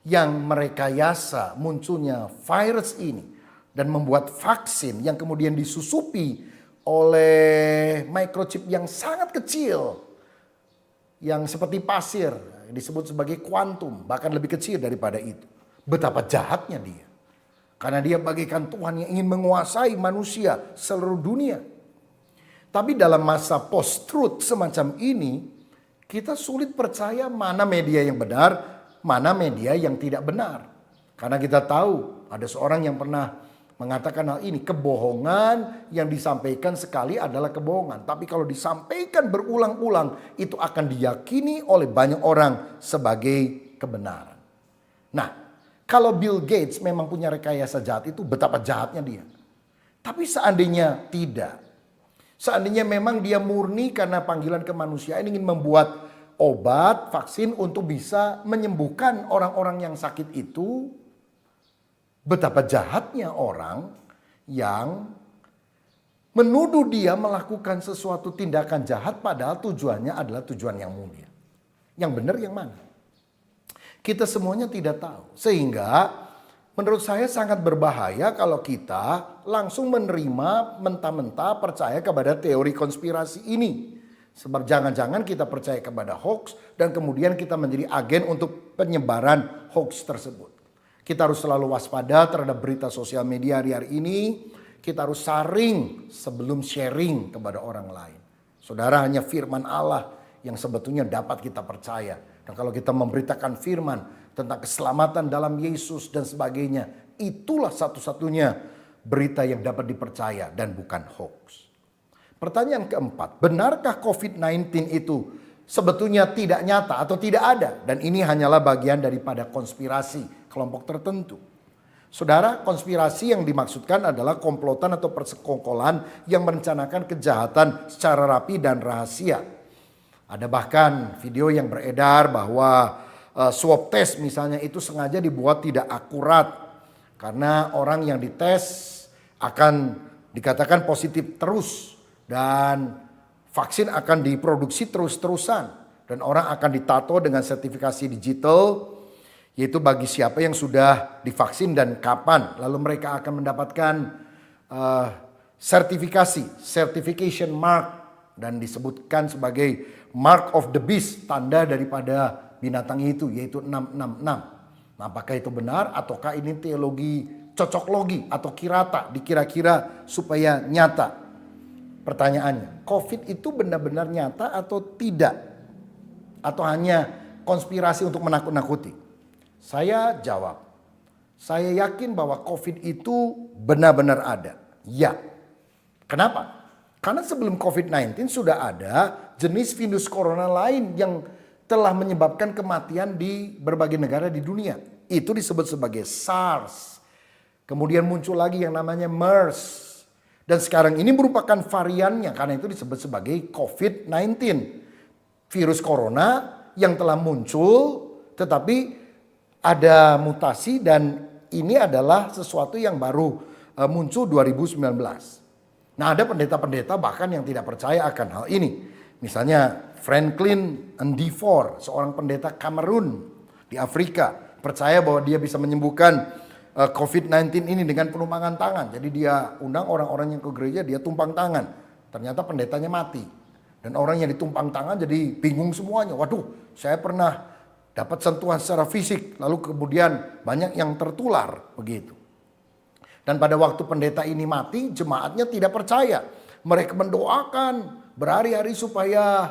Speaker 5: yang merekayasa munculnya virus ini dan membuat vaksin yang kemudian disusupi oleh microchip yang sangat kecil, yang seperti pasir, disebut sebagai kuantum, bahkan lebih kecil daripada itu. Betapa jahatnya dia. Karena dia bagaikan Tuhan yang ingin menguasai manusia seluruh dunia. Tapi dalam masa post-truth semacam ini, kita sulit percaya mana media yang benar, mana media yang tidak benar. Karena kita tahu ada seorang yang pernah mengatakan hal ini, kebohongan yang disampaikan sekali adalah kebohongan. Tapi kalau disampaikan berulang-ulang, itu akan diyakini oleh banyak orang sebagai kebenaran. Nah, kalau Bill Gates memang punya rekayasa jahat itu, betapa jahatnya dia. Tapi seandainya tidak, seandainya memang dia murni karena panggilan kemanusiaan ingin membuat obat, vaksin untuk bisa menyembuhkan orang-orang yang sakit itu, betapa jahatnya orang yang menuduh dia melakukan sesuatu tindakan jahat padahal tujuannya adalah tujuan yang mulia. Yang benar yang mana? Kita semuanya tidak tahu. Sehingga menurut saya sangat berbahaya kalau kita langsung menerima mentah-mentah percaya kepada teori konspirasi ini. Sebab jangan-jangan kita percaya kepada hoax dan kemudian kita menjadi agen untuk penyebaran hoax tersebut. Kita harus selalu waspada terhadap berita sosial media hari-hari ini. Kita harus saring sebelum sharing kepada orang lain. Saudara, hanya firman Allah yang sebetulnya dapat kita percaya. Dan kalau kita memberitakan firman tentang keselamatan dalam Yesus dan sebagainya, itulah satu-satunya berita yang dapat dipercaya dan bukan hoax. Pertanyaan keempat, benarkah COVID-19 itu sebetulnya tidak nyata atau tidak ada? Dan ini hanyalah bagian daripada konspirasi kelompok tertentu. Saudara, konspirasi yang dimaksudkan adalah komplotan atau persekongkolan yang merencanakan kejahatan secara rapi dan rahasia. Ada bahkan video yang beredar bahwa swab test misalnya itu sengaja dibuat tidak akurat. Karena orang yang dites akan dikatakan positif terus. Dan vaksin akan diproduksi terus-terusan. Dan orang akan ditato dengan sertifikasi digital, yaitu bagi siapa yang sudah divaksin dan kapan. Lalu mereka akan mendapatkan certification mark. Dan disebutkan sebagai mark of the beast, tanda daripada binatang itu, yaitu 666. Nah, apakah itu benar ataukah ini teologi cocoklogi atau kirata, dikira-kira supaya nyata? Pertanyaannya, COVID itu benar-benar nyata atau tidak? Atau hanya konspirasi untuk menakut-nakuti? Saya jawab, saya yakin bahwa COVID itu benar-benar ada. Ya. Kenapa? Karena sebelum COVID-19 sudah ada jenis virus corona lain yang telah menyebabkan kematian di berbagai negara di dunia. Itu disebut sebagai SARS. Kemudian muncul lagi yang namanya MERS. Dan sekarang ini merupakan variannya karena itu disebut sebagai COVID-19. Virus corona yang telah muncul tetapi ada mutasi dan ini adalah sesuatu yang baru muncul 2019. Nah, ada pendeta-pendeta bahkan yang tidak percaya akan hal ini. Misalnya Franklin Ndifort, seorang pendeta Kamerun di Afrika, percaya bahwa dia bisa menyembuhkan COVID-19 ini dengan penumpangan tangan. Jadi dia undang orang-orang yang ke gereja, dia tumpang tangan. Ternyata pendetanya mati. Dan orang yang ditumpang tangan jadi bingung semuanya. Waduh, saya pernah dapat sentuhan secara fisik, lalu kemudian banyak yang tertular begitu. Dan pada waktu pendeta ini mati, jemaatnya tidak percaya. Mereka mendoakan berhari-hari supaya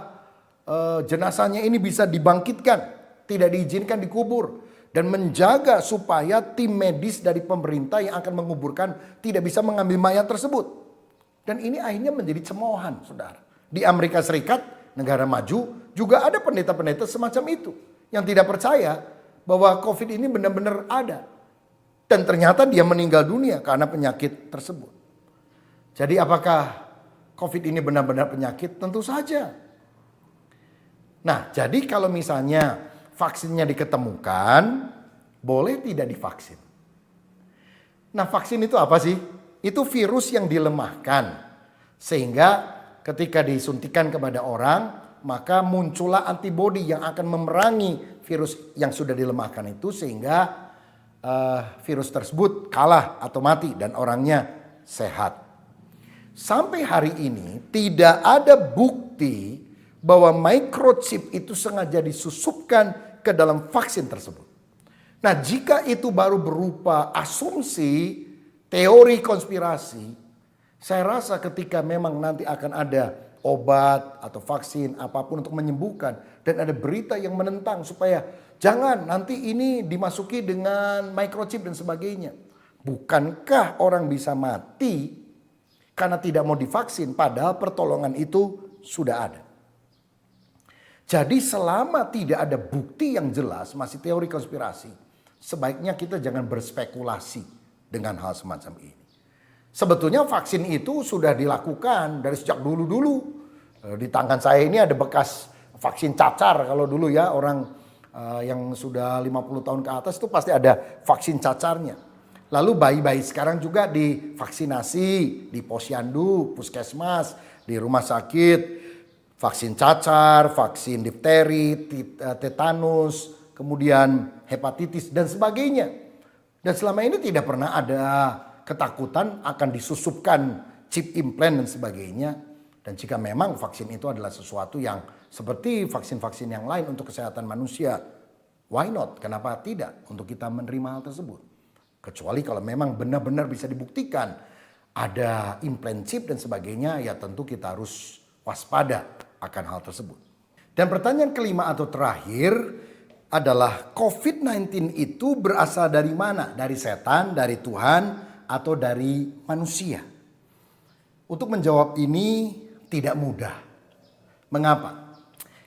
Speaker 5: jenazahnya ini bisa dibangkitkan, tidak diizinkan dikubur. Dan menjaga supaya tim medis dari pemerintah yang akan menguburkan tidak bisa mengambil mayat tersebut. Dan ini akhirnya menjadi cemoohan, saudara. Di Amerika Serikat, negara maju, juga ada pendeta-pendeta semacam itu. Yang tidak percaya bahwa COVID ini benar-benar ada. Dan ternyata dia meninggal dunia karena penyakit tersebut. Jadi apakah COVID ini benar-benar penyakit? Tentu saja. Nah, jadi kalau misalnya vaksinnya diketemukan, boleh tidak divaksin. Nah, vaksin itu apa sih? Itu virus yang dilemahkan. Sehingga ketika disuntikan kepada orang, maka muncullah antibodi yang akan memerangi virus yang sudah dilemahkan itu sehingga virus tersebut kalah atau mati dan orangnya sehat. Sampai hari ini tidak ada bukti bahwa microchip itu sengaja disusupkan ke dalam vaksin tersebut. Nah, jika itu baru berupa asumsi, teori konspirasi, saya rasa ketika memang nanti akan ada obat atau vaksin apapun untuk menyembuhkan dan ada berita yang menentang supaya jangan nanti ini dimasuki dengan microchip dan sebagainya. Bukankah orang bisa mati karena tidak mau divaksin padahal pertolongan itu sudah ada. Jadi selama tidak ada bukti yang jelas, masih teori konspirasi, sebaiknya kita jangan berspekulasi dengan hal semacam ini. Sebetulnya vaksin itu sudah dilakukan dari sejak dulu-dulu. Di tangan saya ini ada bekas vaksin cacar. Kalau dulu ya orang yang sudah 50 tahun ke atas itu pasti ada vaksin cacarnya. Lalu bayi-bayi sekarang juga divaksinasi di posyandu, puskesmas, di rumah sakit. Vaksin cacar, vaksin difteri, tetanus, kemudian hepatitis dan sebagainya. Dan selama ini tidak pernah ada ketakutan akan disusupkan chip implant dan sebagainya. Dan jika memang vaksin itu adalah sesuatu yang seperti vaksin-vaksin yang lain untuk kesehatan manusia, why not? Kenapa tidak untuk kita menerima hal tersebut? Kecuali kalau memang benar-benar bisa dibuktikan ada implant chip dan sebagainya, ya tentu kita harus waspada akan hal tersebut. Dan pertanyaan kelima atau terakhir adalah COVID-19 itu berasal dari mana? Dari setan, dari Tuhan, atau dari manusia? Untuk menjawab ini tidak mudah. Mengapa?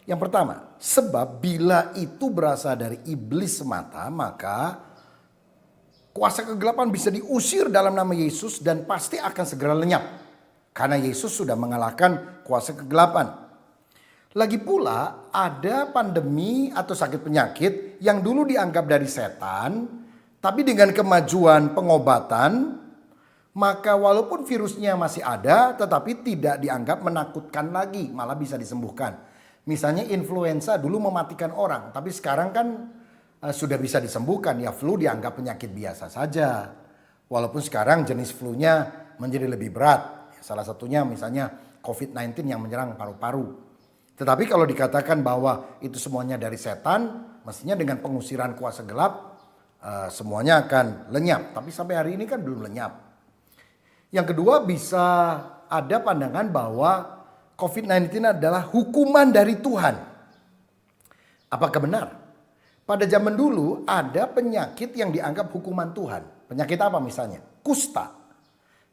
Speaker 5: Yang pertama, sebab bila itu berasal dari iblis semata, maka kuasa kegelapan bisa diusir dalam nama Yesus dan pasti akan segera lenyap. Karena Yesus sudah mengalahkan kuasa kegelapan. Lagi pula ada pandemi atau sakit penyakit yang dulu dianggap dari setan, tapi dengan kemajuan pengobatan, maka walaupun virusnya masih ada, tetapi tidak dianggap menakutkan lagi, malah bisa disembuhkan. Misalnya influenza dulu mematikan orang, tapi sekarang kan sudah bisa disembuhkan. Ya flu dianggap penyakit biasa saja. Walaupun sekarang jenis flu-nya menjadi lebih berat. Salah satunya misalnya COVID-19 yang menyerang paru-paru. Tetapi kalau dikatakan bahwa itu semuanya dari setan, mestinya dengan pengusiran kuasa gelap semuanya akan lenyap. Tapi sampai hari ini kan belum lenyap. Yang kedua, bisa ada pandangan bahwa COVID-19 adalah hukuman dari Tuhan. Apakah benar? Pada zaman dulu ada penyakit yang dianggap hukuman Tuhan. Penyakit apa misalnya? Kusta.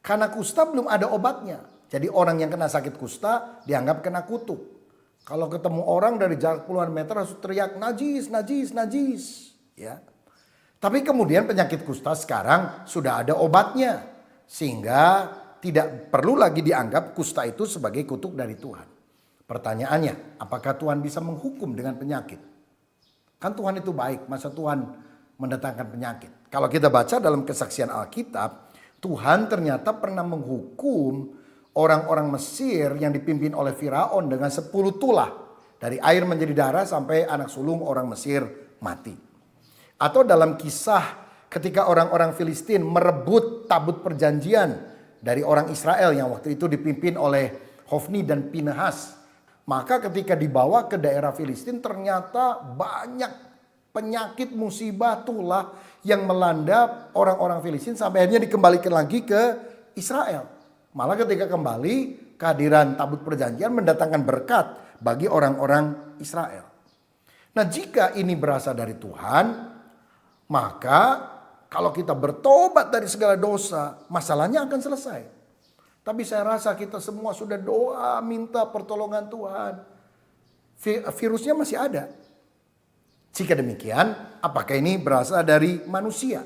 Speaker 5: Karena kusta belum ada obatnya. Jadi orang yang kena sakit kusta dianggap kena kutuk. Kalau ketemu orang dari jarak puluhan meter harus teriak najis, najis, najis. Ya. Tapi kemudian penyakit kusta sekarang sudah ada obatnya. Sehingga tidak perlu lagi dianggap kusta itu sebagai kutuk dari Tuhan. Pertanyaannya, apakah Tuhan bisa menghukum dengan penyakit? Kan Tuhan itu baik, masa Tuhan mendatangkan penyakit? Kalau kita baca dalam kesaksian Alkitab, Tuhan ternyata pernah menghukum orang-orang Mesir yang dipimpin oleh Firaun dengan 10 tulah. Dari air menjadi darah sampai anak sulung orang Mesir mati. Atau dalam kisah ketika orang-orang Filistin merebut tabut perjanjian dari orang Israel yang waktu itu dipimpin oleh Hofni dan Pinehas. Maka ketika dibawa ke daerah Filistin ternyata banyak penyakit musibah tulah yang melanda orang-orang Filistin sampai akhirnya dikembalikan lagi ke Israel. Malah ketika kembali kehadiran tabut perjanjian mendatangkan berkat bagi orang-orang Israel. Nah jika ini berasal dari Tuhan, maka kalau kita bertobat dari segala dosa, masalahnya akan selesai. Tapi saya rasa kita semua sudah doa minta pertolongan Tuhan. Virusnya masih ada. Jika demikian, apakah ini berasal dari manusia?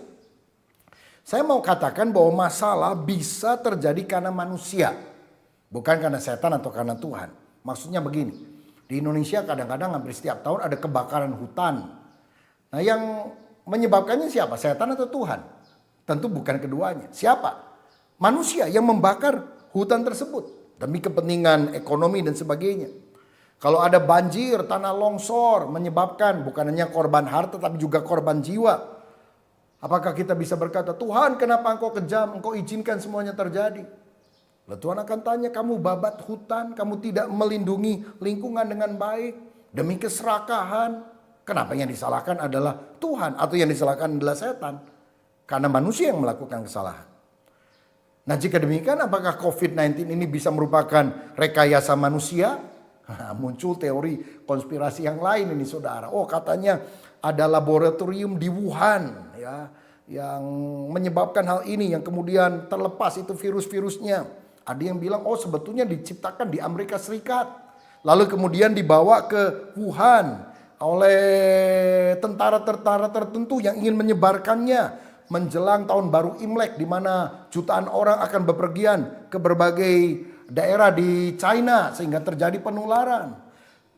Speaker 5: Saya mau katakan bahwa masalah bisa terjadi karena manusia. Bukan karena setan atau karena Tuhan. Maksudnya begini. Di Indonesia kadang-kadang hampir setiap tahun ada kebakaran hutan. Nah yang menyebabkannya siapa? Setan atau Tuhan? Tentu bukan keduanya. Siapa? Manusia yang membakar hutan tersebut. Demi kepentingan ekonomi dan sebagainya. Kalau ada banjir, tanah longsor menyebabkan bukan hanya korban harta tapi juga korban jiwa. Apakah kita bisa berkata, Tuhan kenapa engkau kejam, engkau izinkan semuanya terjadi? Lalu Tuhan akan tanya, kamu babat hutan, kamu tidak melindungi lingkungan dengan baik. Demi keserakahan, kenapa yang disalahkan adalah Tuhan atau yang disalahkan adalah setan? Karena manusia yang melakukan kesalahan. Nah jika demikian apakah COVID-19 ini bisa merupakan rekayasa manusia? Muncul teori konspirasi yang lain ini saudara. Oh katanya ada laboratorium di Wuhan ya yang menyebabkan hal ini yang kemudian terlepas itu virus-virusnya. Ada yang bilang oh sebetulnya diciptakan di Amerika Serikat. Lalu kemudian dibawa ke Wuhan oleh tentara-tentara tertentu yang ingin menyebarkannya menjelang tahun baru Imlek di mana jutaan orang akan bepergian ke berbagai daerah di China sehingga terjadi penularan.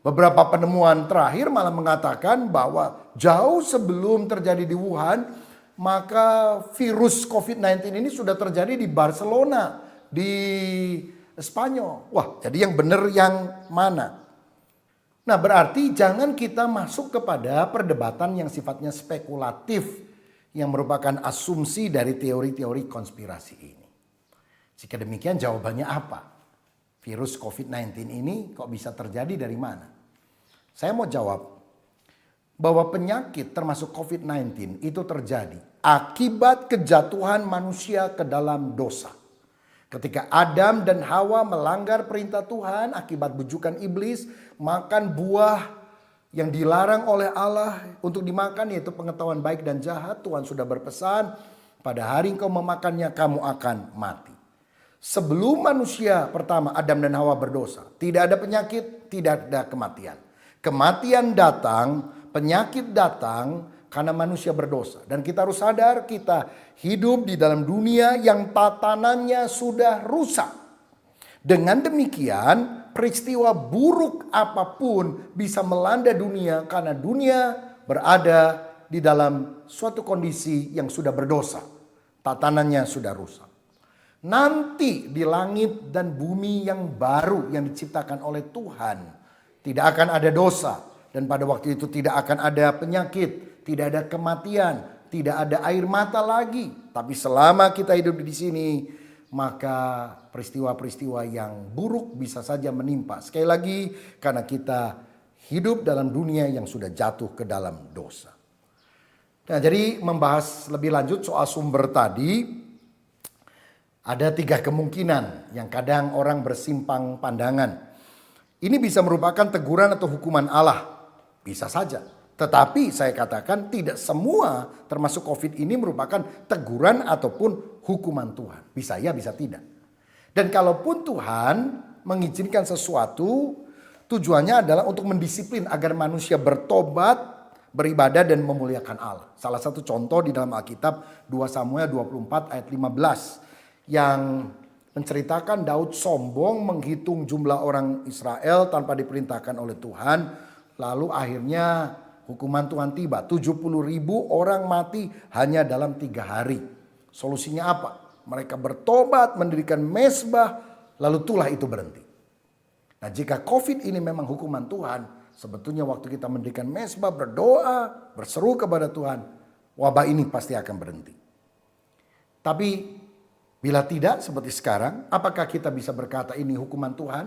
Speaker 5: Beberapa penemuan terakhir malah mengatakan bahwa jauh sebelum terjadi di Wuhan, maka virus COVID-19 ini sudah terjadi di Barcelona, di Spanyol. Wah, jadi yang benar yang mana? Nah, berarti jangan kita masuk kepada perdebatan yang sifatnya spekulatif yang merupakan asumsi dari teori-teori konspirasi ini. Jika demikian jawabannya apa? Virus COVID-19 ini kok bisa terjadi dari mana? Saya mau jawab bahwa penyakit termasuk COVID-19 itu terjadi akibat kejatuhan manusia ke dalam dosa. Ketika Adam dan Hawa melanggar perintah Tuhan akibat bujukan iblis, makan buah yang dilarang oleh Allah untuk dimakan yaitu pengetahuan baik dan jahat, Tuhan sudah berpesan, pada hari engkau memakannya kamu akan mati. Sebelum manusia pertama Adam dan Hawa berdosa, tidak ada penyakit, tidak ada kematian. Kematian datang, penyakit datang karena manusia berdosa. Dan kita harus sadar kita hidup di dalam dunia yang tatanannya sudah rusak. Dengan demikian peristiwa buruk apapun bisa melanda dunia karena dunia berada di dalam suatu kondisi yang sudah berdosa. Tatanannya sudah rusak. Nanti di langit dan bumi yang baru yang diciptakan oleh Tuhan tidak akan ada dosa. Dan pada waktu itu tidak akan ada penyakit, tidak ada kematian, tidak ada air mata lagi. Tapi selama kita hidup di sini, maka peristiwa-peristiwa yang buruk bisa saja menimpa. Sekali lagi karena kita hidup dalam dunia yang sudah jatuh ke dalam dosa. Nah, jadi membahas lebih lanjut soal sumber tadi. Ada 3 kemungkinan yang kadang orang bersimpang pandangan. Ini bisa merupakan teguran atau hukuman Allah. Bisa saja. Tetapi saya katakan tidak semua termasuk COVID ini merupakan teguran ataupun hukuman Tuhan. Bisa ya, bisa tidak. Dan kalaupun Tuhan mengizinkan sesuatu, tujuannya adalah untuk mendisiplin agar manusia bertobat, beribadah dan memuliakan Allah. Salah satu contoh di dalam Alkitab 2 Samuel 24 ayat 15 yang menceritakan Daud sombong menghitung jumlah orang Israel tanpa diperintahkan oleh Tuhan. Lalu akhirnya hukuman Tuhan tiba. 70.000 orang mati hanya dalam 3 hari. Solusinya apa? Mereka bertobat, mendirikan mezbah, lalu tulah itu berhenti. Nah, jika COVID ini memang hukuman Tuhan, sebetulnya waktu kita mendirikan mezbah, berdoa, berseru kepada Tuhan, wabah ini pasti akan berhenti. Tapi bila tidak seperti sekarang, apakah kita bisa berkata ini hukuman Tuhan?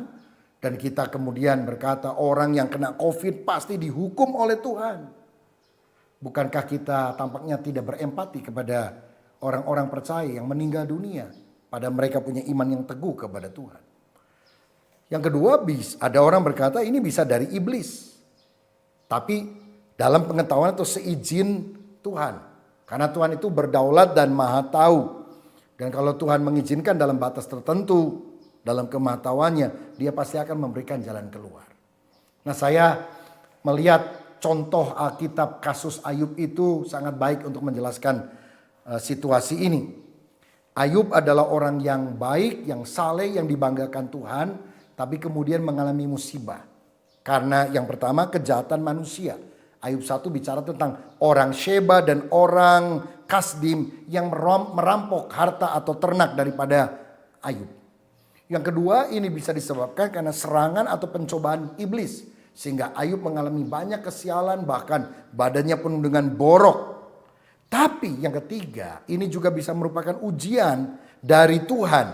Speaker 5: Dan kita kemudian berkata orang yang kena COVID pasti dihukum oleh Tuhan. Bukankah kita tampaknya tidak berempati kepada orang-orang percaya yang meninggal dunia, pada mereka punya iman yang teguh kepada Tuhan. Yang kedua, ada orang berkata ini bisa dari iblis. Tapi dalam pengetahuan atau seizin Tuhan. Karena Tuhan itu berdaulat dan maha tahu. Dan kalau Tuhan mengizinkan dalam batas tertentu, dalam kemahatauannya, dia pasti akan memberikan jalan keluar. Nah, saya melihat contoh Alkitab kasus Ayub itu sangat baik untuk menjelaskan situasi ini. Ayub adalah orang yang baik, yang saleh, yang dibanggakan Tuhan, tapi kemudian mengalami musibah. Karena yang pertama kejahatan manusia. Ayub 1 bicara tentang orang Sheba dan orang Kasdim yang merampok harta atau ternak daripada Ayub. Yang kedua, ini bisa disebabkan karena serangan atau pencobaan iblis. Sehingga Ayub mengalami banyak kesialan, bahkan badannya penuh dengan borok. Tapi yang ketiga, ini juga bisa merupakan ujian dari Tuhan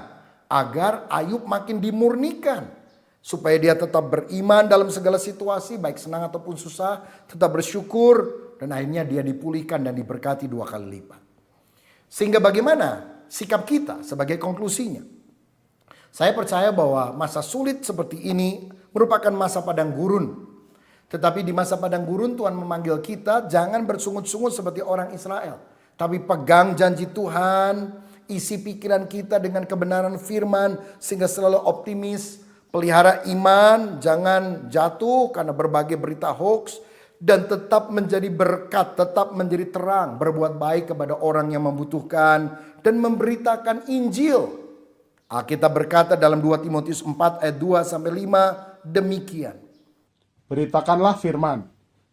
Speaker 5: agar Ayub makin dimurnikan. Supaya dia tetap beriman dalam segala situasi, baik senang ataupun susah, tetap bersyukur, dan akhirnya dia dipulihkan dan diberkati 2 kali lipat. Sehingga bagaimana sikap kita sebagai konklusinya? Saya percaya bahwa masa sulit seperti ini merupakan masa padang gurun. Tetapi di masa padang gurun Tuhan memanggil kita jangan bersungut-sungut seperti orang Israel. Tapi pegang janji Tuhan, isi pikiran kita dengan kebenaran firman sehingga selalu optimis. Pelihara iman, jangan jatuh karena berbagai berita hoax. Dan tetap menjadi berkat, tetap menjadi terang. Berbuat baik kepada orang yang membutuhkan dan memberitakan Injil. Alkitab berkata dalam 2 Timotius 4 ayat 2-5 demikian.
Speaker 9: Beritakanlah firman,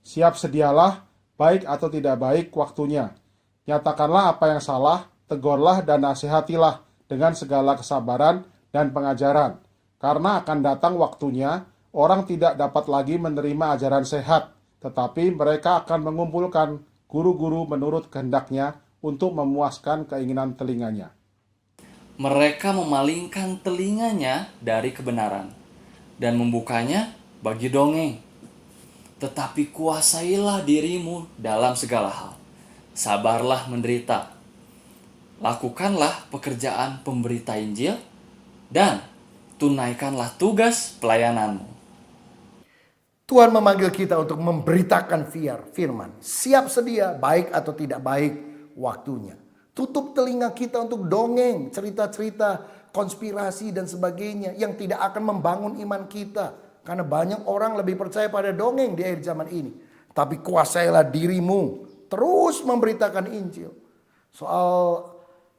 Speaker 9: siap sedialah, baik atau tidak baik waktunya. Nyatakanlah apa yang salah, tegurlah dan nasihatilah dengan segala kesabaran dan pengajaran. Karena akan datang waktunya, orang tidak dapat lagi menerima ajaran sehat, tetapi mereka akan mengumpulkan guru-guru menurut kehendaknya untuk memuaskan keinginan telinganya.
Speaker 10: Mereka memalingkan telinganya dari kebenaran dan membukanya bagi dongeng. Tetapi kuasailah dirimu dalam segala hal. Sabarlah menderita. Lakukanlah pekerjaan pemberita Injil dan tunaikanlah tugas pelayananmu.
Speaker 5: Tuhan memanggil kita untuk memberitakan firman. Siap sedia, baik atau tidak baik waktunya. Tutup telinga kita untuk dongeng, cerita-cerita, konspirasi dan sebagainya yang tidak akan membangun iman kita. Karena banyak orang lebih percaya pada dongeng di akhir zaman ini. Tapi kuasailah dirimu, terus memberitakan Injil. Soal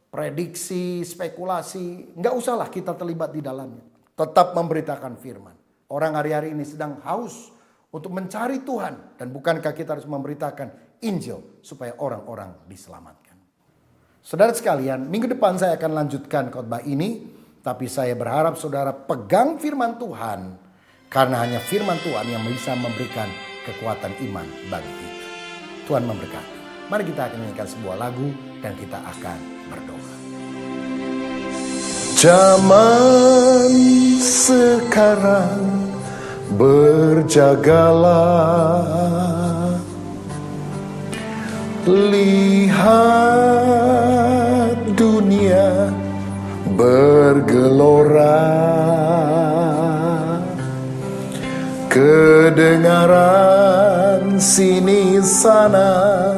Speaker 5: prediksi, spekulasi, nggak usahlah kita terlibat di dalamnya. Tetap memberitakan firman. Orang hari-hari ini sedang haus untuk mencari Tuhan. Dan bukankah kita harus memberitakan Injil supaya orang-orang diselamatkan. Saudara sekalian, minggu depan saya akan lanjutkan khotbah ini. Tapi saya berharap saudara pegang firman Tuhan. Karena hanya firman Tuhan yang bisa memberikan kekuatan iman bagi kita. Tuhan memberkati. Mari kita akan menyanyikan sebuah lagu dan kita akan berdoa. Zaman sekarang berjagalah. Lihat dunia bergelora. Kedengaran sini sana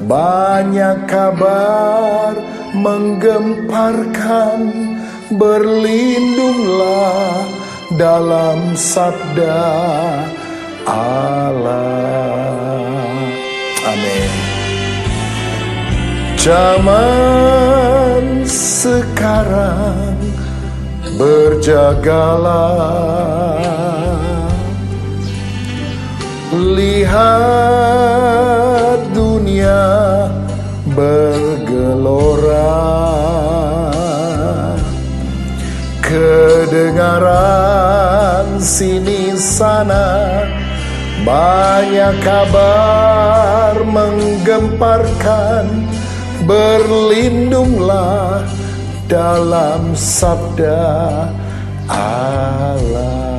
Speaker 5: banyak kabar menggemparkan berlindunglah dalam sabda Allah. Amin. Zaman sekarang berjagalah, lihat dunia bergelora, kedengaran sini sana banyak kabar menggemparkan. Berlindunglah dalam sabda Allah.